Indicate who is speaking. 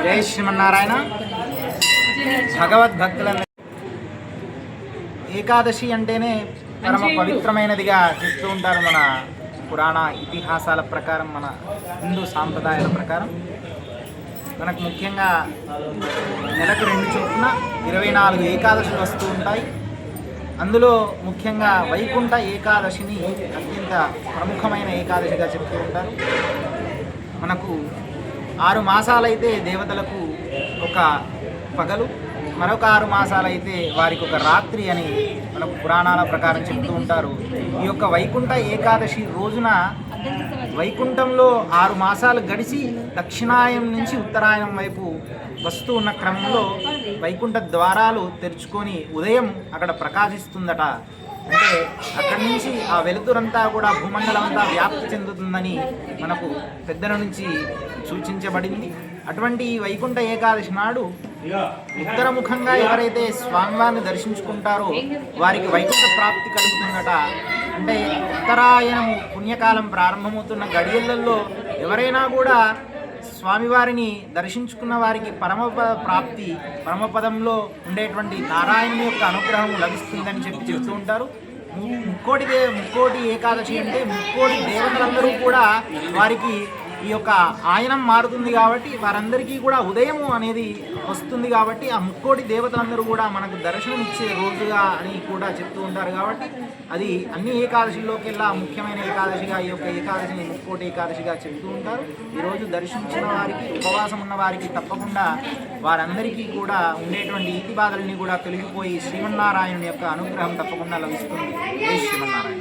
Speaker 1: జై శ్రీమన్నారాయణ. భగవద్భక్తుల ఏకాదశి అంటేనే పరమ పవిత్రమైనదిగా చెప్తూ ఉంటారు మన పురాణ ఇతిహాసాల ప్రకారం, మన హిందూ సాంప్రదాయాల ప్రకారం. మనకు ముఖ్యంగా నెలకు 2 చొప్పున 24 ఏకాదశులు వస్తూ ఉంటాయి. అందులో ముఖ్యంగా వైకుంఠ ఏకాదశిని అత్యంత ప్రముఖమైన ఏకాదశిగా చెప్తూ ఉంటారు. మనకు 6 మాసాలైతే దేవతలకు ఒక పగలు, మరొక 6 మాసాలైతే వారికి ఒక రాత్రి అని మనకు పురాణాల ప్రకారం చెప్తూ ఉంటారు. ఈ యొక్క వైకుంఠ ఏకాదశి రోజున వైకుంఠంలో 6 మాసాలు గడిచి దక్షిణాయనం నుంచి ఉత్తరాయణం వైపు వస్తూ ఉన్న క్రమంలో వైకుంఠ ద్వారాలు తెరుచుకొని ఉదయం అక్కడ ప్రకాశిస్తుందట. అంటే అక్కడి నుంచి ఆ వెలుతురంతా కూడా భూమండలం అంతా వ్యాప్తి చెందుతుందని మనకు పెద్దల నుంచి సూచించబడింది. అటువంటి వైకుంఠ ఏకాదశి నాడు ఉత్తరముఖంగా ఎవరైతే స్వామివారిని దర్శించుకుంటారో వారికి వైకుంఠ ప్రాప్తి కలుగుతుందట. అంటే ఉత్తరాయణము పుణ్యకాలం ప్రారంభమవుతున్న గడియలలో ఎవరైనా కూడా స్వామివారిని దర్శించుకున్న వారికి ప్రాప్తి, పరమపదంలో ఉండేటువంటి నారాయణుని యొక్క అనుగ్రహం లభిస్తుందని చెప్తూ ఉంటారు. ముక్కోటి ఏకాదశి అంటే ముక్కోటి దేవతలందరూ కూడా వారికి ఈ యొక్క ఆయనం మారుతుంది కాబట్టి వారందరికీ కూడా ఉదయము అనేది వస్తుంది కాబట్టి ఆ ముక్కోటి దేవతలందరూ కూడా మనకు దర్శనం ఇచ్చే రోజుగా అని కూడా చెప్తూ ఉంటారు. కాబట్టి అది అన్ని ఏకాదశిలోకెల్లా ముఖ్యమైన ఏకాదశిగా ఈ యొక్క ఏకాదశిని ముక్కోటి ఏకాదశిగా చెప్తూ ఉంటారు. ఈరోజు దర్శించిన వారికి, ఉపవాసం ఉన్న వారికి తప్పకుండా వారందరికీ కూడా ఉండేటువంటి ఈతి బాధల్ని కూడా తొలగిపోయి శ్రీమన్నారాయణుని యొక్క అనుగ్రహం తప్పకుండా లభిస్తుంది. జై శ్రీమన్నారాయణ.